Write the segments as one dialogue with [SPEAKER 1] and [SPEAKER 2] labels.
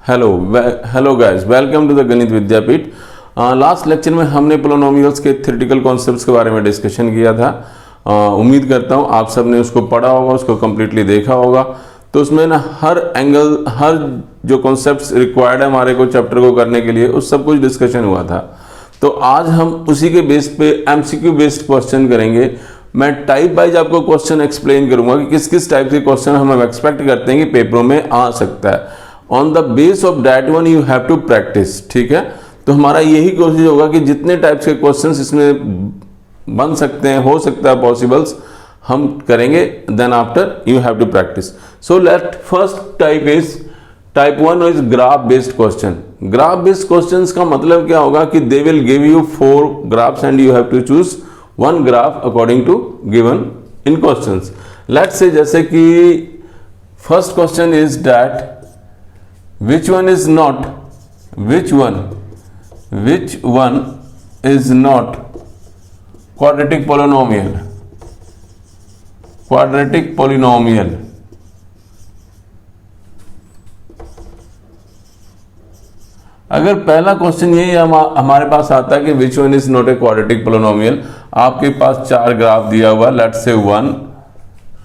[SPEAKER 1] Hello guys, welcome to the Ganit Vidyapeeth. Last lecture में हमने polynomials के थ्योरेटिकल कॉन्सेप्ट्स के बारे में डिस्कशन किया था। उम्मीद करता हूँ आप सबने उसको पढ़ा होगा, उसको कम्प्लीटली देखा होगा। तो उसमें ना हर एंगल, हर जो कॉन्सेप्ट्स रिक्वायर्ड है हमारे को चैप्टर को करने के लिए, उस सब कुछ डिस्कशन हुआ था। तो आज हम उसी के बेस पे एमसीक्यू बेस्ड क्वेश्चन करेंगे। मैं टाइप वाइज आपको क्वेश्चन एक्सप्लेन करूंगा कि किस किस टाइप के क्वेश्चन हम एक्सपेक्ट करते हैं कि पेपरों में आ सकता है। On the base of that one you have to practice. ठीक है, तो हमारा यही कोशिश होगा कि जितने टाइप्स के क्वेश्चंस इसमें बन सकते हैं, हो सकता है पॉसिबल्स, हम करेंगे। Then after you have to practice. So let first type one is graph based question. Graph based questions का मतलब क्या होगा कि they will give you 4 graphs and you have to choose one graph according to given in questions. Let's say जैसे कि first question is that which one is not quadratic polynomial। अगर पहला question ये हमारे पास आता है कि विच one is not a quadratic polynomial, आपके पास 4 ग्राफ दिया हुआ, let's say 1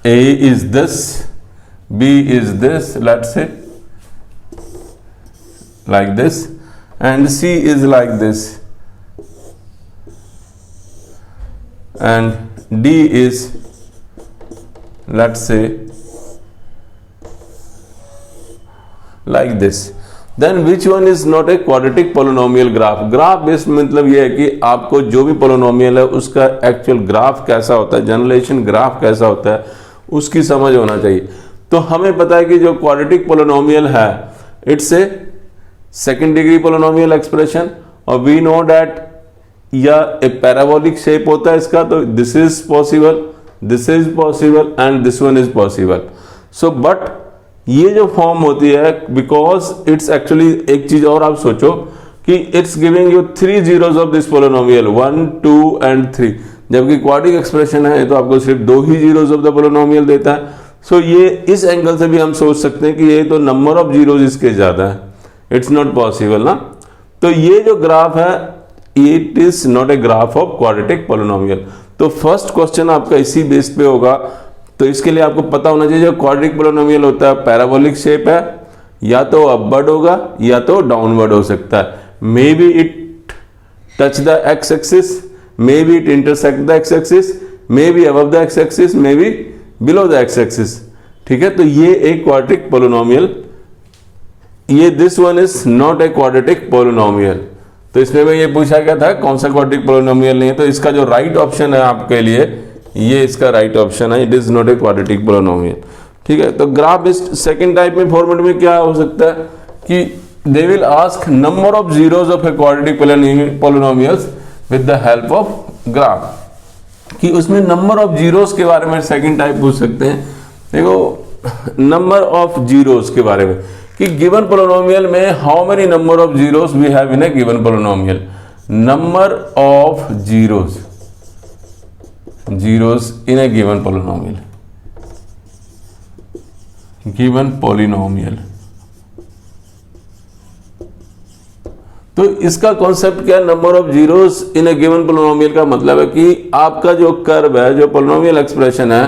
[SPEAKER 1] a is this, b is this, let's say like this, and c is like this, and d is, let's say, like this. Then which one is not a quadratic polynomial graph? Graph based मतलब ये है कि आपको जो भी polynomial है उसका actual graph कैसा होता है, जनरलाइजेशन ग्राफ कैसा होता है, उसकी समझ होना चाहिए। तो हमें पता है कि जो क्वाड्रेटिक पोलिनोमियल है it's a second degree polynomial expression, और वी नो दैट या ए पैराबोलिक शेप होता है इसका। तो this is possible, this is possible and this one is possible. So but ये जो फॉर्म होती है, बिकॉज इट्स एक्चुअली, एक चीज और आप सोचो कि it's giving you 3 zeros of this polynomial, 1 2 and 3, जबकि क्वाड्रिक एक्सप्रेशन है तो आपको सिर्फ 2 ही जीरोस ऑफ द पोलिनोमियल देता है। सो ये इस एंगल से भी हम सोच सकते हैं कि ये तो नंबर ऑफ जीरोस इसके ज्यादा है, इट्स नॉट पॉसिबल ना। तो ये जो ग्राफ है it is not a graph of quadratic polynomial. तो फर्स्ट क्वेश्चन आपका इसी बेस पे होगा। तो इसके लिए आपको पता होना चाहिए जो क्वाड्रेटिक पोलिनोमियल होता है पैराबोलिक शेप है, या तो अपवर्ड होगा या तो डाउनवर्ड हो सकता है। May be it touch the x axis, may be it intersect the x axis, may be above the x axis, may be below the x axis. ठीक है, तो ये एक क्वाड्रेटिक पोलिनोमियल, ये this one is not a quadratic polynomial. तो इसमें भी ये पूछा गया था कौन सा क्वाड्रेटिक पोलिनोमियल नहीं है, तो इसका जो राइट ऑप्शन है आपके लिए, ये इसका राइट ऑप्शन है, it is not a quadratic polynomial. ठीक है, तो ग्राफ बेस्ड सेकंड टाइप में फॉर्मेट में क्या हो सकता है कि they will ask number of zeros of a quadratic polynomials with the help of graph, कि उसमें नंबर ऑफ जीरोस के बारे में सेकंड टाइप पूछ सकते हैं। देखो नंबर ऑफ जीरोस के बारे में कि गिवन पोलिनोमियल में how many number of zeros we have in a given polynomial. Number of zeros in a given polynomial, given polynomial. तो इसका कॉन्सेप्ट क्या है, number of zeros in a given polynomial का मतलब है कि आपका जो कर्व है, जो पोलिनोमियल एक्सप्रेशन है,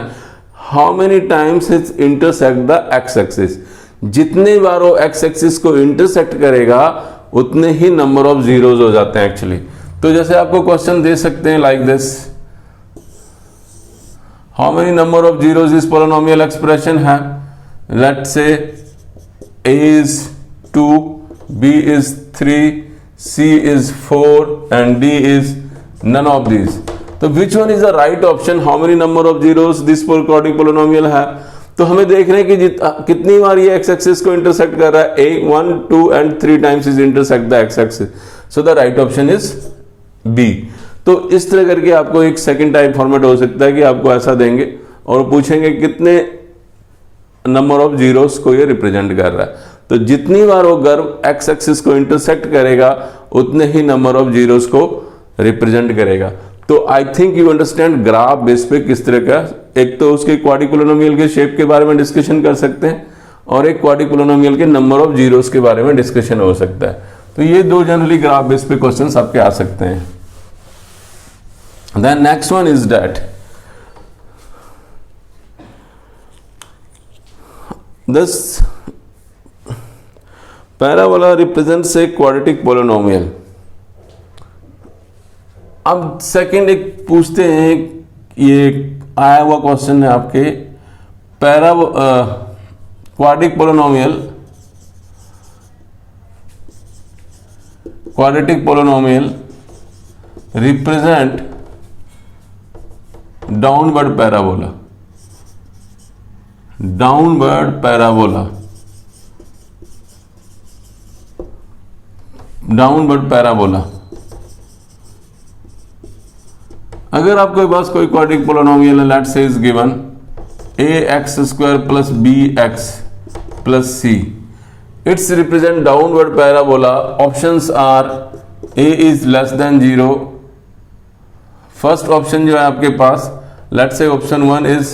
[SPEAKER 1] how many times it intersect the x axis. जितने बार वो एक्स एक्सिस को इंटरसेक्ट करेगा उतने ही नंबर ऑफ जीरोस हो जाते हैं एक्चुअली। तो जैसे आपको क्वेश्चन दे सकते हैं like this, how many number of zeros इस पोलिनोमियल एक्सप्रेशन है। लेट्स से a is 2, b is 3, c is 4 and d is none of these। तो which one is the right option, how many number of zeros this quadratic polynomial है। तो हमें देख रहे हैं कि कितनी बार ये एक्स एक्सिस को इंटरसेक्ट कर रहा है, 1 2 and 3 times is intersect the x axis. So the right option is B. तो इस तरह करके आपको एक सेकंड टाइप फॉर्मेट हो सकता है कि आपको ऐसा देंगे और पूछेंगे कितने नंबर ऑफ जीरोस को ये रिप्रेजेंट कर रहा है। तो जितनी बार वो कर्व एक्स एक्सिस को इंटरसेक्ट करेगा उतने ही नंबर ऑफ जीरोस को रिप्रेजेंट करेगा। तो I think you understand graph base पे किस तरह का, एक तो उसके क्वाड्रिक पोलिनोमियल के शेप के बारे में डिस्कशन कर सकते हैं और एक क्वाड्रिक पोलिनोमियल के नंबर ऑफ जीरोस के बारे में डिस्कशन हो सकता है। तो ये दो जनरली ग्राफ बेस पे क्वेश्चंस आपके आ सकते हैं। Then next one is that this parabola represents a quadratic polynomial. अब सेकंड एक पूछते हैं, ये आया हुआ क्वेश्चन है आपके, quadratic polynomial represent downward parabola. अगर आपके पास कोई क्वाड्रेटिक पोलिनोमियल है, let's say is given ax² plus bx plus c, its represent downward parabola. Options are a is less than 0. First option जो है आपके पास, let's say option 1 is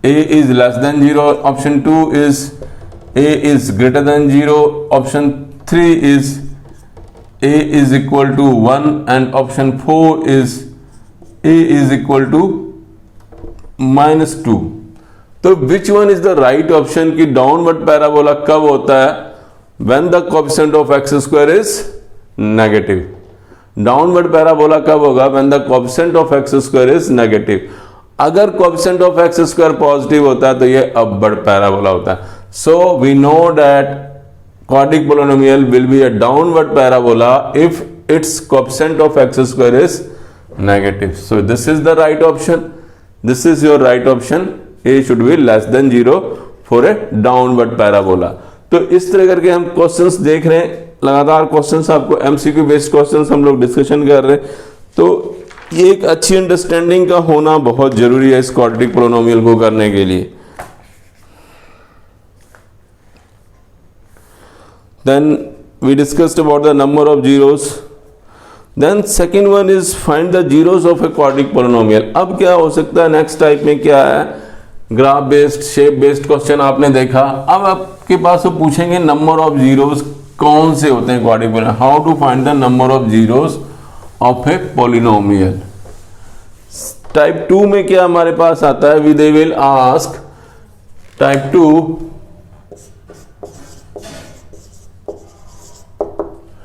[SPEAKER 1] a is less than 0, option 2 is a is greater than 0, option 3 is a is equal to 1 and option 4 is a is equal to -2. तो which one is the right option की downward parabola कब होता है? When the coefficient of x² is negative. Downward parabola कब होगा? When the coefficient of x² is negative. अगर coefficient of x² positive होता है तो ये अपवर्ड पैराबोला होता है। So we know that quadratic polynomial will be a downward parabola if its coefficient of x² is negative. So this is the right option, this is your right option. A should be less than 0 for a downward parabola। तो इस तरह करके हम questions देख रहे हैं, लगातार questions आपको MCQ बेस्ड क्वेश्चंस हम लोग डिस्कशन कर रहे हैं। तो ये एक अच्छी अंडरस्टैंडिंग का होना बहुत जरूरी है इस क्वाड्रेटिक पोलिनोमियल को करने के लिए। Then we discussed about the number of zeros. Then second one is find the zeros of a quadratic polynomial। अब क्या हो सकता है नेक्स्ट टाइप में? क्या है? Graph based, shape based question आपने देखा। अब आपके पास वो पूछेंगे नंबर ऑफ जीरोस कौन से होते हैं quadratic polynomial, how to find the number of zeros of a polynomial. Type 2 में क्या हमारे पास आता है? They will ask type 2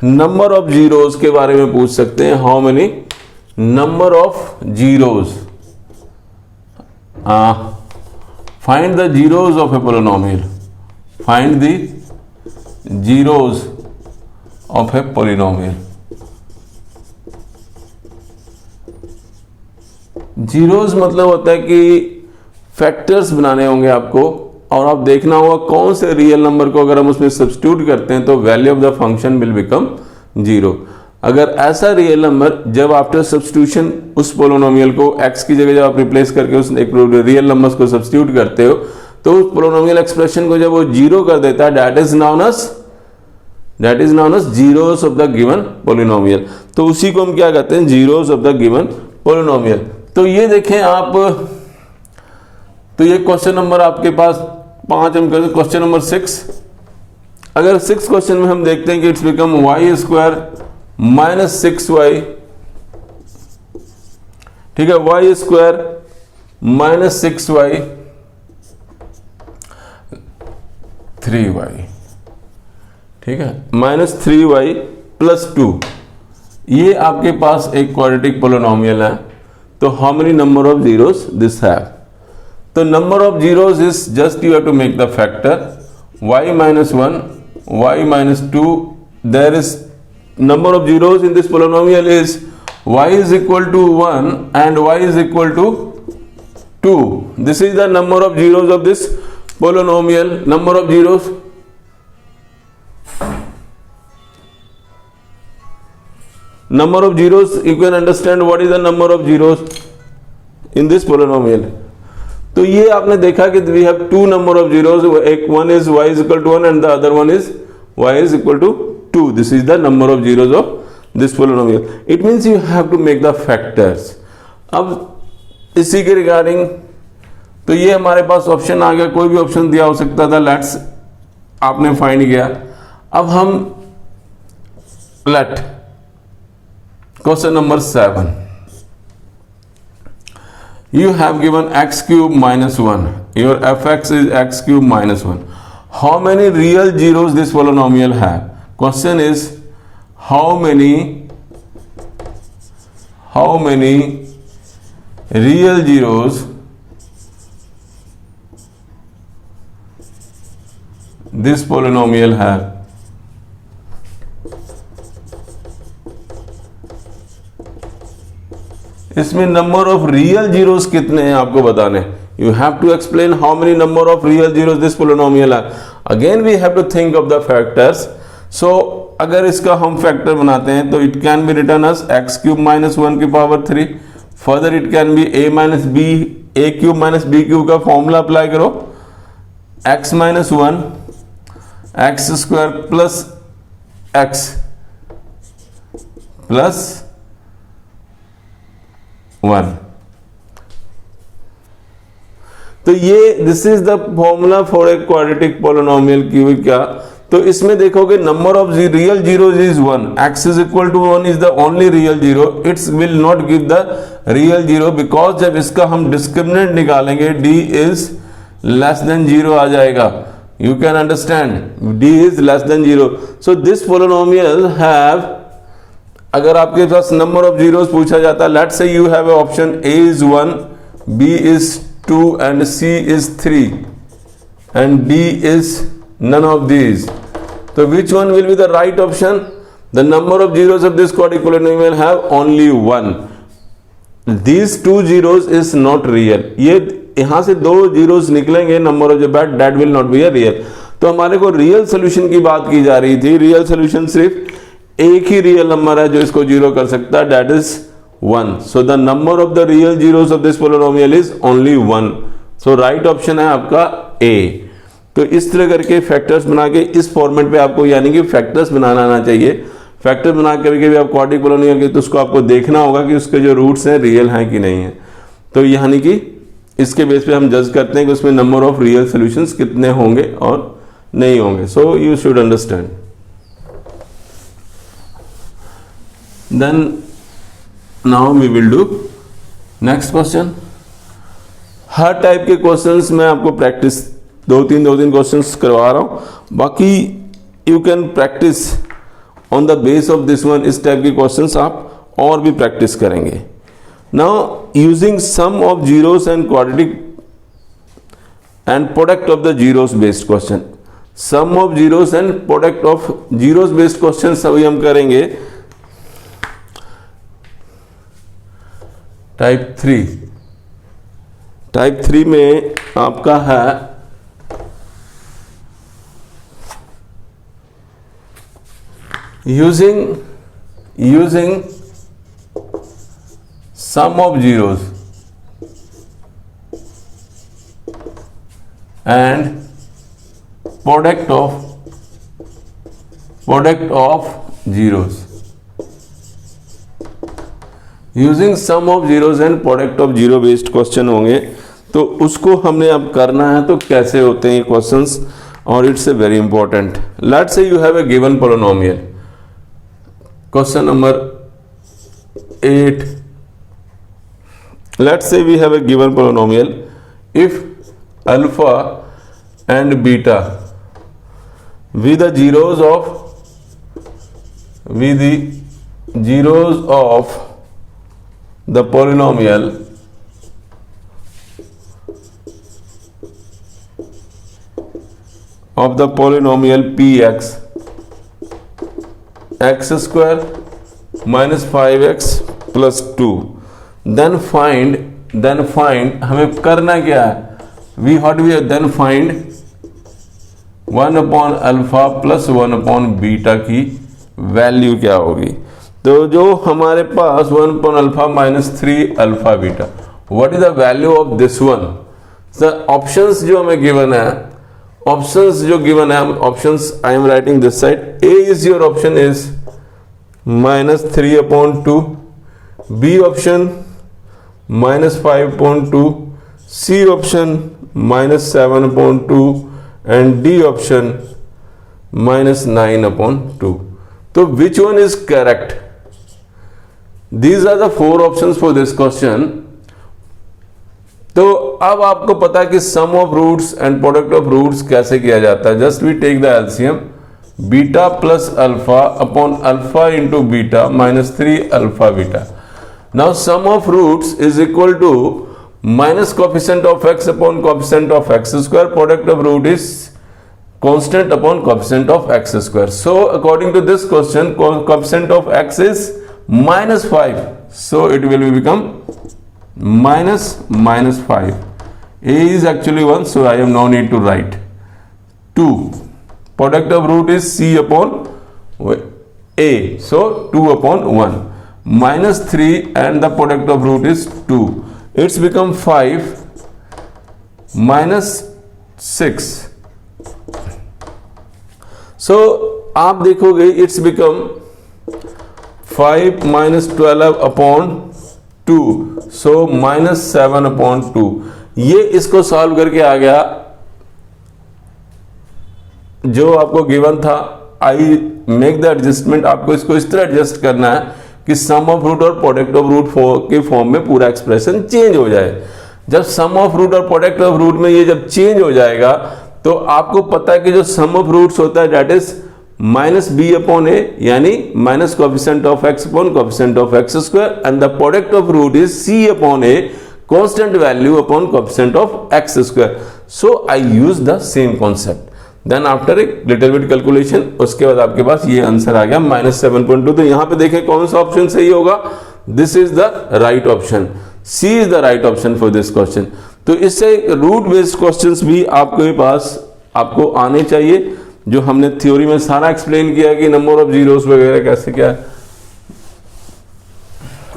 [SPEAKER 1] number of zeros के बारे में पूछ सकते हैं। How many number of zeros, find the zeros of a polynomial, find the zeros of a polynomial। Zeros मतलब होता है कि फैक्टर्स बनाने होंगे आपको और आप देखना होगा कौन से रियल नंबर को अगर हम उसमें सब्स्टिट्यूट करते हैं तो value of the function will become 0। अगर ऐसा रियल नंबर जब आफ्टर सब्स्टिट्यूशन उस पोलिनोमियल को x की जगह जब आप रिप्लेस करके उस एक रियल नंबर्स को सब्स्टिट्यूट करते हो तो उस पोलिनोमियल एक्सप्रेशन को जब वो 0 कर देता है, that is known as zeros of the given polynomial. तो उसी को हम क्या कहते हैं? Zeros of the given polynomial. तो ये देखें आप, तो ये क्वेश्चन नंबर आपके पास 5 हम करते, क्वेश्चन नंबर 6। अगर 6 क्वेश्चन में हम देखते हैं कि इट्स बिकम y² -6y, ठीक है, y² -6y 3y, ठीक है, -3y + 2। ये आपके पास एक क्वाड्रेटिक पोलिनोमियल है। तो how many number of zeros this have? तो number of zeros is just you have to make the factor y -1 y -2। There is number of zeros in this polynomial is y is equal to 1 and y is equal to 2. This is the number of zeros of this polynomial. Number of zeros, number of zeros, you can understand what is the number of zeros in this polynomial। तो ये आपने देखा कि we have two number of zeros, एक one is y is equal to 1 and the other one is y is equal to 2. This is the number of zeros of this polynomial. It means you have to make the factors। अब इसी के regarding तो ये हमारे पास option आ गया, कोई भी option दिया हो सकता था, लेट्स आपने फाइंड किया। अब हम let question number 7, you have given x cube minus 1, your fx is x cube minus 1. How many real zeros this polynomial have? Question is how many real zeros this polynomial have? इसमें number of real zeros कितने हैं आपको बताने। You have to explain how many number of real zeros this polynomial है। Again we have to think of the factors. So अगर इसका हम factor बनाते हैं तो it can be written as x cube minus 1 की power 3। Further it can be a minus b, a cube minus b cube का formula apply करो, x minus 1 x square plus x plus 1। तो ये this is the formula for a quadratic polynomial की क्या। तो इसमें देखोगे number of real zeros is 1, x is equal to 1 is the only real zero, its will not give the real zero because जब इसका हम डिस्क्रिमिनेंट निकालेंगे d is less than 0 आ जाएगा। You can understand, d is less than 0। So this polynomial have, अगर आपके पास number of zeros पूछा जाता है, लेट्स से you have option a is 1, b is 2 and c is 3 and d is none of these, so which one will be the right option? The number of zeros of this quadratic polynomial have only 1. These two zeros is not real. ये यहां से दो zeros निकलेंगे number of that will not be a real. तो हमारे को real solution की बात की जा रही थी। रियल सोल्यूशन सिर्फ एक ही रियल नंबर है जो इसको जीरो कर सकता है, that is 1. So the number of the real zeros of this polynomial is only 1. So right option है आपका A. तो इस तरह करके फैक्टर्स बना के इस फॉर्मेट पे आपको, यानी कि फैक्टर्स बनाना आना चाहिए। फैक्टर बना करके भी आप क्वाड्रेटिक पोलिनोमियल के, तो उसको आपको देखना होगा कि उसके जो रूट्स हैं रियल हैं कि नहीं है। तो यानी कि इसके बेस पे हम जज करते हैं कि उसमें नंबर ऑफ रियल सॉल्यूशंस कितने होंगे और नहीं होंगे। So you should understand. Then now we will do next question. हर टाइप के क्वेश्चंस में आपको प्रैक्टिस दो तीन क्वेश्चंस करवा रहा हूं, बाकी you can practice on the base of this one. इस टाइप के क्वेश्चंस आप और भी प्रैक्टिस करेंगे। Now using sum of zeros and quadratic and product of the zeros based question, sum of zeros and product of zeros based question सभी हम करेंगे। Type 3 में आपका है using sum of zeros and product of zeros, using sum of zeros and product of zero based question होंगे। तो उसको हमने अब करना है, तो कैसे होते हैं ये क्वेश्चंस, और it's a very important. Let's say you have a given polynomial. Question number 8. Let's say we have a given polynomial. If alpha and beta with the zeros of the polynomial px, x square minus 5x plus 2, then find हमें करना क्या है, then find 1 upon alpha plus 1 upon beta की value क्या होगी। तो जो हमारे पास 1 upon alpha minus 3 alpha beta, what is the value of this one? The options जो हमें given है, ऑप्शंस जो गिवन है, options I am writing this side. A is your option is -3/2, B option -5/2, C option -7/2 and D option -9/2. तो which one is correct? These are the 4 options for this question. तो अब आपको पता है कि sum of roots and product of roots कैसे किया जाता है. Just we take the LCM beta plus alpha upon alpha into beta -3 alpha beta. Now sum of roots is equal to minus coefficient of x upon coefficient of x square. Product of root is constant upon coefficient of x square. So according to this question, coefficient of x is -5, so it will become -5. A is actually 1, so I have no need to write. 2 product of root is c upon a, so 2/1. -3 and the product of root is 2, it's become 5 -6. So आप देखोगे it's become 5 -12/2, सो -7/2. ये इसको solve करके आ गया जो आपको given था. I make the adjustment. आपको इसको इस तरह एडजस्ट करना है कि सम ऑफ रूट और प्रोडक्ट ऑफ रूट के फॉर्म में पूरा एक्सप्रेशन चेंज हो जाए. जब सम ऑफ रूट और प्रोडक्ट ऑफ रूट में ये जब चेंज हो जाएगा तो आपको पता है कि जो सम ऑफ रूट्स होता है दैट इज -b/a, यानी minus coefficient of x upon coefficient of x square, and the product of root is c/a constant value upon coefficient of x square. So I use the same concept. Then after a little bit calculation उसके बाद आपके पास ये answer आ गया -7/2. तो यहां पे देखें कौन सा ऑप्शन सही होगा. This is the right option. C is the right option for this question. तो इससे रूट बेस्ड क्वेश्चंस भी आपके पास आपको आने चाहिए, जो हमने थ्योरी में सारा एक्सप्लेन किया कि नंबर ऑफ जीरोस वगैरह कैसे क्या.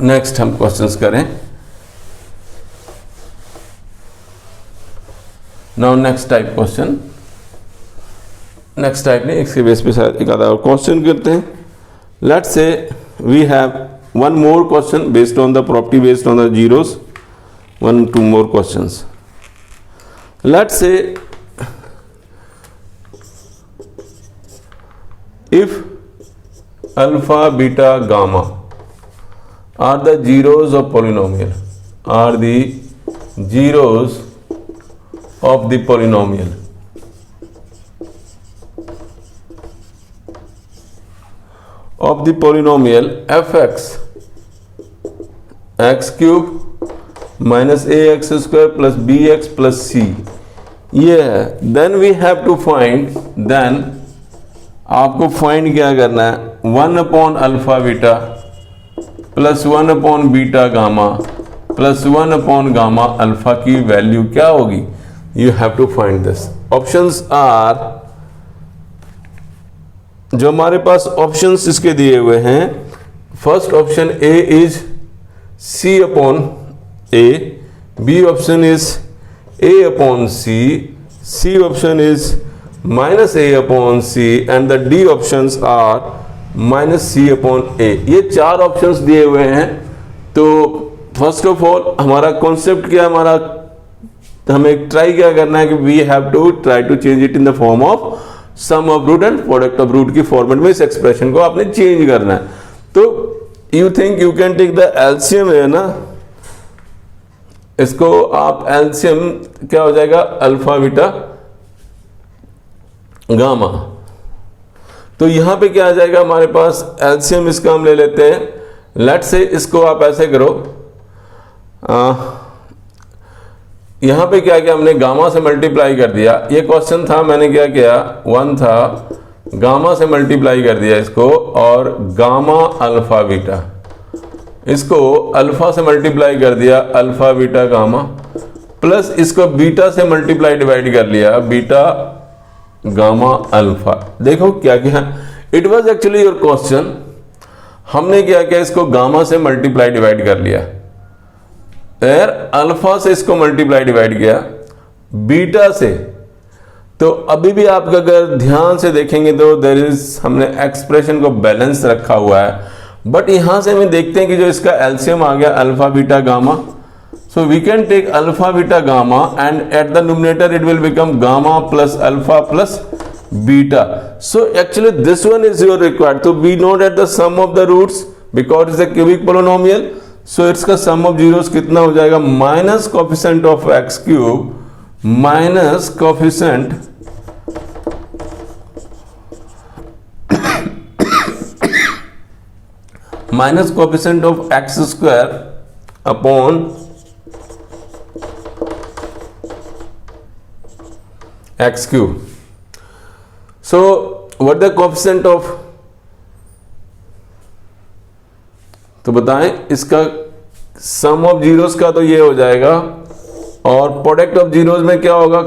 [SPEAKER 1] नेक्स्ट हम क्वेश्चंस करें. Now next type question. Next type नहीं, इसके बेस पे शायद एक आधा और क्वेश्चन करते हैं. Let's say we have one more question based on the property based on the zeros. 1-2 more questions. Let's say if alpha, beta, gamma are the zeros of polynomial, are the zeros of the polynomial, fx x cube -ax square plus bx plus c, ये है. Then we have to find. Then आपको find क्या करना है. 1/अल्फा beta plus 1/बीटा gamma plus 1/गामा alpha की वैल्यू क्या होगी. You have to find this. Options are, जो हमारे पास ऑप्शंस इसके दिए हुए हैं. First option A is c/a, B option is a/c, C option is -a/c, and the D options are -c/a. ये 4 ऑप्शंस दिए हुए हैं. तो फर्स्ट ऑफ ऑल हमारा कॉन्सेप्ट क्या, हमारा हमें ट्राई क्या करना है कि we have to try to change it in the form of sum of root and product of root की फॉर्मेट में इस एक्सप्रेशन को आपने चेंज करना है. तो you think you can take the LCM है ना, इसको आप एलसीएम क्या हो जाएगा, अल्फा बीटा गामा. तो यहां पे क्या आ जाएगा हमारे पास एलसीएम, इसका हम ले लेते हैं. लेट से इसको आप ऐसे करो, यहां पे क्या किया हमने, गामा से मल्टीप्लाई कर दिया. ये क्वेश्चन था, मैंने क्या किया, 1 था, गामा से मल्टीप्लाई कर दिया इसको, और गामा अल्फा बीटा, इसको अल्फा से मल्टीप्लाई कर दिया, अल्फा बीटा गामा, प्लस इसको बीटा से मल्टीप्लाई डिवाइड कर लिया, बीटा गामा अल्फा. देखो क्या किया, it was actually your question. हमने क्या किया, इसको गामा से मल्टीप्लाई डिवाइड कर लिया, फिर अल्फा से इसको मल्टीप्लाई डिवाइड किया, बीटा से. तो अभी भी आप अगर ध्यान से देखेंगे तो देयर इज, हमने एक्सप्रेशन को बैलेंस रखा हुआ है. बट यहां से हमें देखते हैं कि जो इसका एलसीएम आ गया alpha beta gamma, So we can take alpha, beta, gamma, and at the numerator it will become gamma plus alpha plus beta. So actually this one is your required. So we know that the sum of the roots, because it's a cubic polynomial, so इसका sum of zeros कितना हो जाएगा, minus coefficient of x cube minus coefficient of x square upon x cube. So what the coefficient of, तो बताएं, इसका सम of zeros का तो ये हो जाएगा, और प्रोडक्ट ऑफ जीरोस में क्या होगा,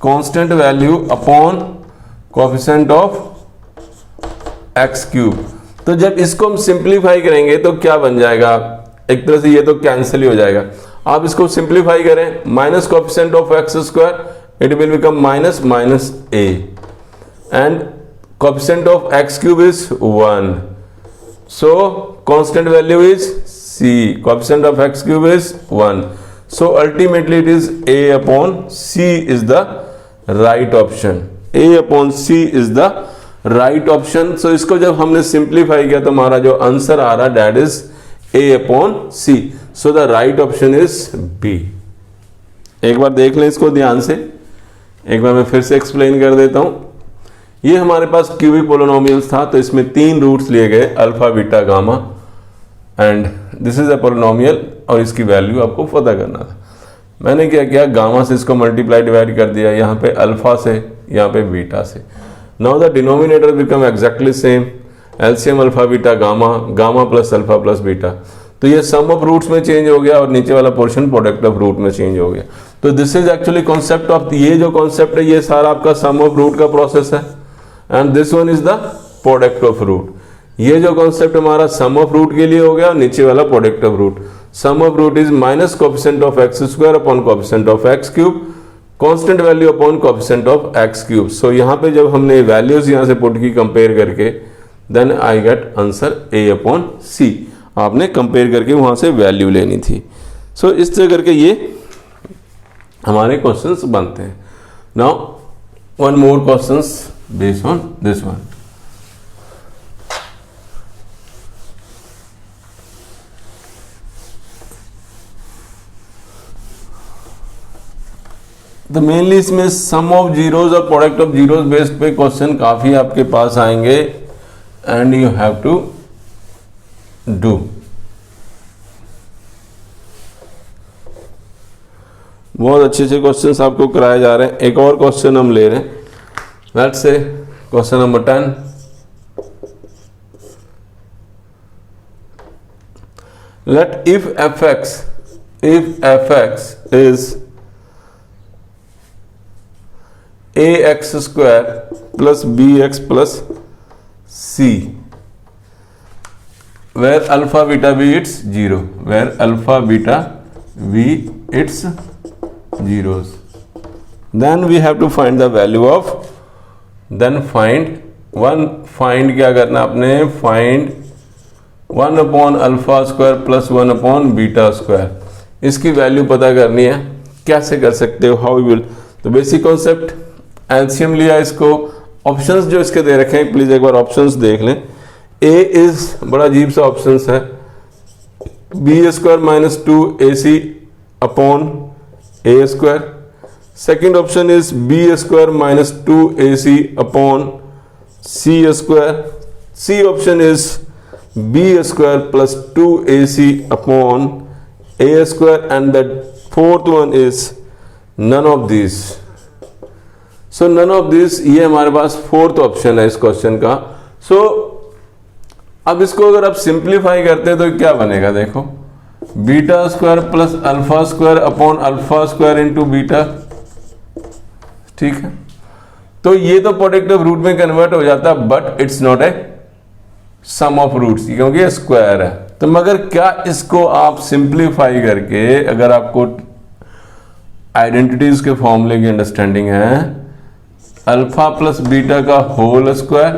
[SPEAKER 1] constant value upon coefficient of x cube. तो जब इसको हम सिंप्लीफाई करेंगे तो क्या बन जाएगा, एक तरह से ये तो कैंसिल ही हो जाएगा. आप इसको सिंप्लीफाई करें, minus coefficient of x square, it will become minus minus a, and coefficient of x cube is 1, so constant value is c, coefficient of x cube is 1, so ultimately it is a upon c is the right option. A upon c is the right option. So इसको जब हमने simplify किया तो हमारा जो answer आ रहा that is a upon c, so the right option is b. एक बार देख लें इसको ध्यान से, एक बार मैं फिर से एक्सप्लेन कर देता हूं. ये हमारे पास क्यूबिक पोलिनोमियल्स था, तो इसमें 3 रूट्स लिए गए, alpha, beta, gamma, and this is a polynomial, और इसकी वैल्यू आपको पता करना था. मैंने क्या किया, गामा से इसको मल्टीप्लाई डिवाइड कर दिया, यहाँ पे अल्फा से, यहाँ पे बीटा से. Now the denominator become exactly same, LCM alpha beta gamma, gamma plus alpha plus beta. तो ये सम ऑफ रूट्स में चेंज हो गया और नीचे वाला पोर्शन प्रोडक्ट ऑफ रूट में चेंज हो गया. तो this is actually concept of, ये जो कॉन्सेप्ट है ये सारा आपका सम ऑफ रूट का प्रोसेस है, and this one is the product of root. ये जो कॉन्सेप्ट हमारा सम ऑफ रूट के लिए हो गया और नीचे वाला product of root. Sum of root is minus coefficient of x square upon coefficient of x cube, constant value upon coefficient of x cube. So यहाँ पे जब हमने वैल्यूज यहाँ से पुट की कंपेयर करके, then I get answer A upon C. आपने compare करके वहां से वैल्यू लेनी थी. सो इस तरह करके ये हमारे क्वेश्चंस बनते हैं. Now one more questions based on this one. तो मेनली इसमें सम ऑफ जीरोज और प्रोडक्ट ऑफ जीरोज बेस्ड पे क्वेश्चन काफी आपके पास आएंगे, and you have to do. बहुत अच्छे अच्छे क्वेश्चंस आपको कराए जा रहे हैं. एक और क्वेश्चन हम ले रहे हैं, let's say question number 10. Let if fx is ax square plus bx plus c, where alpha beta be its 0, where alpha beta be its zeros, then we have to find the value of, then find क्या करना आपने, find 1 upon alpha square plus 1 upon beta square. इसकी value पता करनी है. कैसे कर सकते हो, हाउ विल. तो बेसिक कॉन्सेप्ट, एलसीएम लिया इसको, ऑप्शंस जो इसके दे रखे हैं प्लीज एक बार ऑप्शंस देख लें. ए इज बड़ा अजीब सा ऑप्शंस है, b square minus 2ac upon a square. Second option is b square minus 2ac upon c square. C option is b square plus 2ac upon a square, and the fourth one is none of this. So none of this, ये हमारे पास fourth option है इस question का. सो अब इसको अगर आप simplify करते हैं तो क्या बनेगा, देखो, beta square plus alpha square upon alpha square into beta. ठीक है, तो ये तो प्रोडक्ट ऑफ रूट में कन्वर्ट हो जाता है, but it's not a sum of roots क्योंकि ये स्क्वायर है. तो मगर क्या इसको आप सिंप्लीफाई करके, अगर आपको आइडेंटिटीज के फॉर्मूले की अंडरस्टैंडिंग है, अल्फा प्लस बीटा का whole square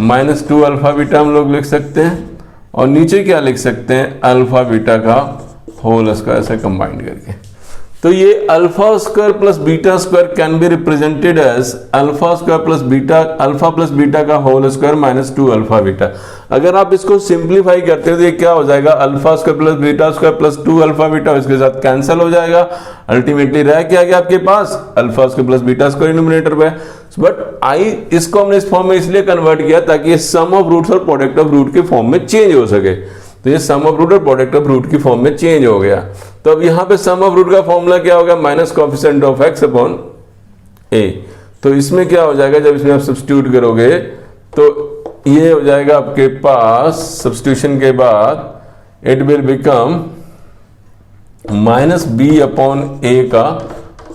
[SPEAKER 1] minus 2 alpha beta हम लोग लिख सकते हैं, और नीचे क्या लिख सकते हैं, अल्फा बीटा का होल स्क्वायर से कंबाइंड करके। तो ये alpha square plus beta square can be represented as alpha square plus beta, alpha plus beta का whole square minus 2 alpha beta. अगर आप इसको सिंप्लीफाई करते हो तो ये क्या हो जाएगा, alpha square plus beta square plus 2 alpha beta, इसके साथ कैंसिल हो जाएगा। अल्टीमेटली रह क्या गया आपके पास, alpha square plus beta square numerator पे। बट इसको हमने इस फॉर्म में इसलिए कन्वर्ट किया ताकि ये सम ऑफ रूट्स और प्रोडक्ट ऑफ रूट के फॉर्म में चेंज हो सके। तो ये सम ऑफ रूट और प्रोडक्ट ऑफ रूट की फॉर्म में चेंज हो गया। तो अब यहां पे सम ऑफ रूट का फॉर्मूला क्या होगा, minus coefficient of x upon A. तो इसमें क्या हो जाएगा, जब इसमें आप सब्स्टिट्यूट करोगे तो ये हो जाएगा आपके पास, सब्स्टिट्यूशन के बाद it will become minus B upon A का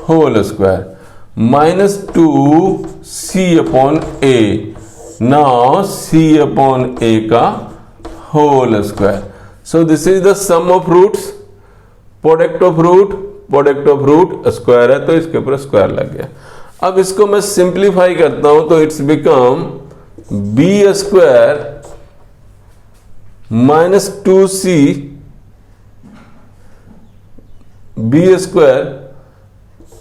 [SPEAKER 1] whole square minus 2c upon A, now c upon a का whole square. So this is the sum of roots, product of root square है, तो इसके ऊपर square लग गया। अब इसको मैं सिंप्लीफाई करता हूं तो it's become b square minus 2c b square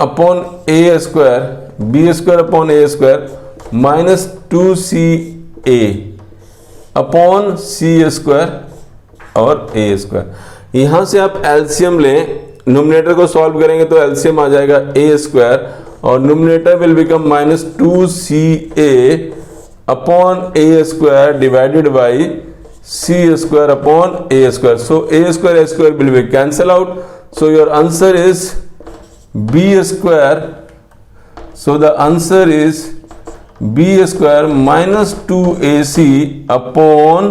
[SPEAKER 1] upon a square, b square upon a square minus 2ca upon c square और ए स्क्वायर। यहां से आप एलसीएम लें, न्यूमरेटर को सॉल्व करेंगे तो एलसीएम आ जाएगा ए स्क्वायर और numerator will become minus 2ca upon a square divided by c square upon a square. So a square will be cancel out, so your answer is b square. So the answer is b square minus 2ac upon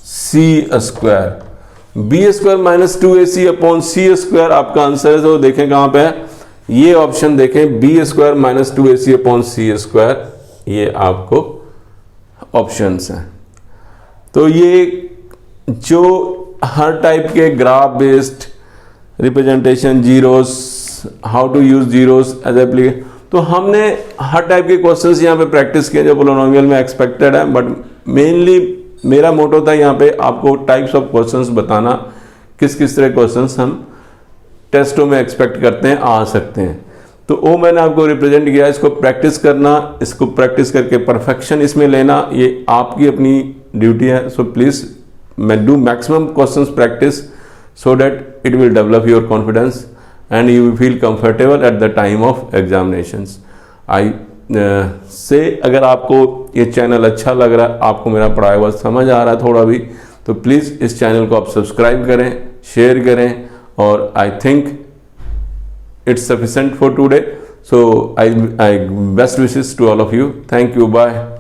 [SPEAKER 1] c square. b square minus 2ac upon c square आपका answer है। तो देखें कहां पे है, ये option देखें, b square minus 2ac upon c square, ये आपको ऑप्शंस हैं। तो ये जो हर टाइप के graph based representation, zeros, how to use zeros as application, तो हमने हर टाइप के क्वेश्चंस यहाँ पे प्रैक्टिस किए जो पोलिनोमियल में एक्सपेक्टेड है। बट मेनली मेरा मोटो था यहाँ पे आपको टाइप्स ऑफ क्वेश्चंस बताना, किस किस तरह क्वेश्चंस हम टेस्टों में एक्सपेक्ट करते हैं आ सकते हैं। तो वो मैंने आपको रिप्रेजेंट किया। इसको प्रैक्टिस करना, इसको प्रैक्टिस करके परफेक्शन इसमें लेना, ये आपकी अपनी ड्यूटी है। So please do maximum questions practice so that it will develop your confidence and you will feel comfortable at the time of examinations. I say अगर आपको ये चैनल अच्छा लग रहा है, आपको मेरा पढ़ाया हुआ समझ आ रहा है थोड़ा भी, तो प्लीज़ इस चैनल को आप सब्सक्राइब करें, शेयर करें, और I think it's sufficient for today. So I best wishes to all of you. Thank you, bye.